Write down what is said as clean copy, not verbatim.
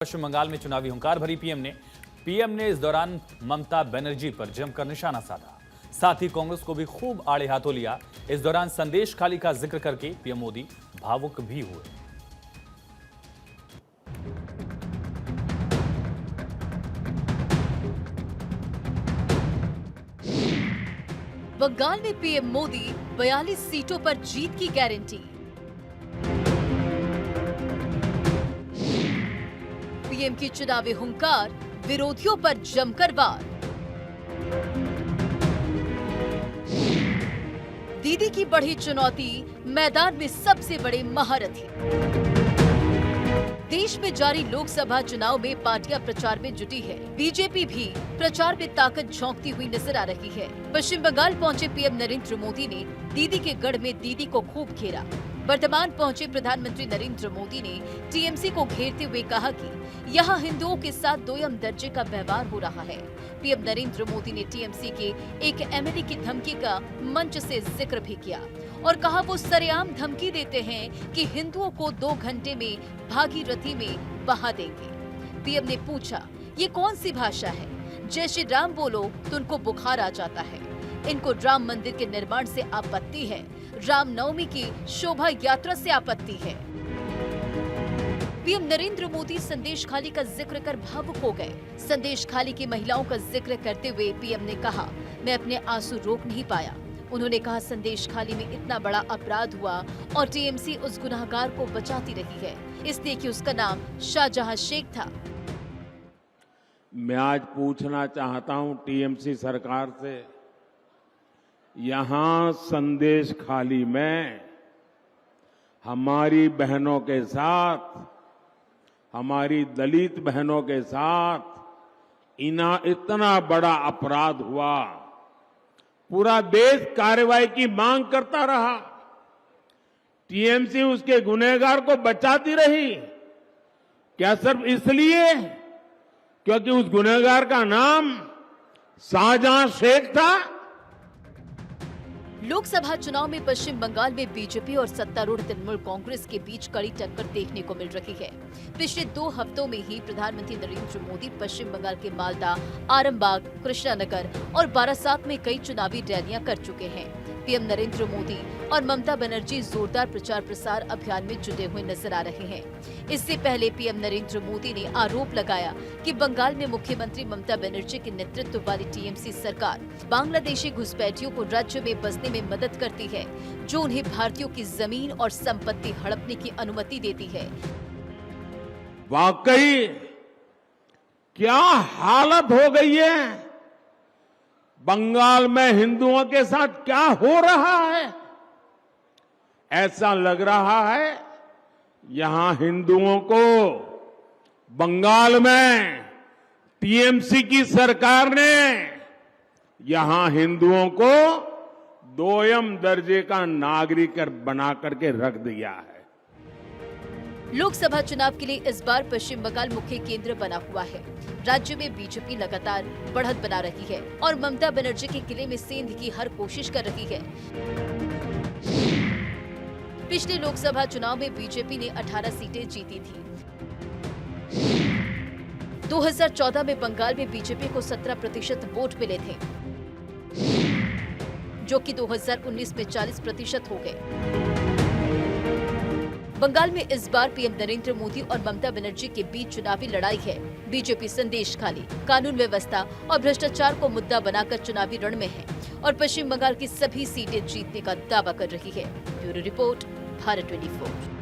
पश्चिम बंगाल में चुनावी हुंकार भरी पीएम ने इस दौरान ममता बनर्जी पर जमकर निशाना साधा। साथ ही कांग्रेस को भी खूब आड़े हाथों लिया। इस दौरान संदेश खाली का जिक्र करके पीएम मोदी भावुक भी हुए। बंगाल में पीएम मोदी 42 सीटों पर जीत की गारंटी। पीएम की चुनावी हुंकार, विरोधियों पर जमकर वार। दीदी की बढ़ी चुनौती, मैदान में सबसे बड़े महारथी। देश में जारी लोकसभा चुनाव में पार्टियां प्रचार में जुटी है। बीजेपी भी प्रचार में ताकत झोंकती हुई नजर आ रही है। पश्चिम बंगाल पहुंचे पीएम नरेंद्र मोदी ने दीदी के गढ़ में दीदी को खूब घेरा। वर्धमान पहुंचे प्रधानमंत्री नरेंद्र मोदी ने टीएमसी को घेरते हुए कहा कि यहां हिंदुओं के साथ दोयम दर्जे का व्यवहार हो रहा है। पीएम नरेंद्र मोदी ने टीएमसी के एक एमएलए की धमकी का मंच से जिक्र भी किया और कहा वो सरेआम धमकी देते हैं कि हिंदुओं को 2 घंटे में भागीरथी में बहा देंगे। पीएम ने पूछा, ये कौन सी भाषा है? जय श्री राम बोलो तो उनको बुखार आ जाता है। इनको राम मंदिर के निर्माण से आपत्ति है, रामनवमी की शोभा यात्रा से आपत्ति है। पीएम नरेंद्र मोदी संदेश खाली का जिक्र कर भावुक हो गए। संदेश खाली की महिलाओं का जिक्र करते हुए पीएम ने कहा, मैं अपने आंसू रोक नहीं पाया। उन्होंने कहा, संदेश खाली में इतना बड़ा अपराध हुआ और टीएमसी उस गुनहगार को बचाती रही है, इसलिए कि उसका नाम शाहजहां शेख था। मैं आज पूछना चाहता हूं टीएमसी सरकार से, यहां संदेश खाली में हमारी बहनों के साथ, हमारी दलित बहनों के साथ इतना बड़ा अपराध हुआ, पूरा देश कार्रवाई की मांग करता रहा, टीएमसी उसके गुनहगार को बचाती रही। क्या सिर्फ इसलिए क्योंकि उस गुनहगार का नाम शाहजहां शेख था? लोकसभा चुनाव में पश्चिम बंगाल में बीजेपी और सत्तारूढ़ तृणमूल कांग्रेस के बीच कड़ी टक्कर देखने को मिल रही है। पिछले 2 हफ्तों में ही प्रधानमंत्री नरेंद्र मोदी पश्चिम बंगाल के मालदा, आरामबाग, कृष्णानगर और बारासात में कई चुनावी रैलियां कर चुके हैं। पीएम नरेंद्र मोदी और ममता बनर्जी जोरदार प्रचार प्रसार अभियान में जुटे हुए नजर आ रहे हैं। इससे पहले पीएम नरेंद्र मोदी ने आरोप लगाया कि बंगाल में मुख्यमंत्री ममता बनर्जी के नेतृत्व वाली टीएमसी सरकार बांग्लादेशी घुसपैठियों को राज्य में बसने में मदद करती है, जो उन्हें भारतीयों की जमीन और संपत्ति हड़पने की अनुमति देती है। वाकई क्या हालत हो गई है? बंगाल में हिंदुओं के साथ क्या हो रहा है? ऐसा लग रहा है यहां हिंदुओं को बंगाल में टीएमसी की सरकार ने यहां हिंदुओं को दोयम दर्जे का नागरिक बना करके रख दिया है। लोकसभा चुनाव के लिए इस बार पश्चिम बंगाल मुख्य केंद्र बना हुआ है। राज्य में बीजेपी लगातार बढ़त बना रही है और ममता बनर्जी के किले में सेंध की हर कोशिश कर रही है। पिछले लोकसभा चुनाव में बीजेपी ने 18 सीटें जीती थी। 2014 में बंगाल में बीजेपी को 17% वोट मिले थे, जो कि 2019 में 40% हो गए। बंगाल में इस बार पीएम नरेंद्र मोदी और ममता बनर्जी के बीच चुनावी लड़ाई है। बीजेपी संदेश खाली, कानून व्यवस्था और भ्रष्टाचार को मुद्दा बनाकर चुनावी रण में है और पश्चिम बंगाल की सभी सीटें जीतने का दावा कर रही है। Bureau report, Bharat 24।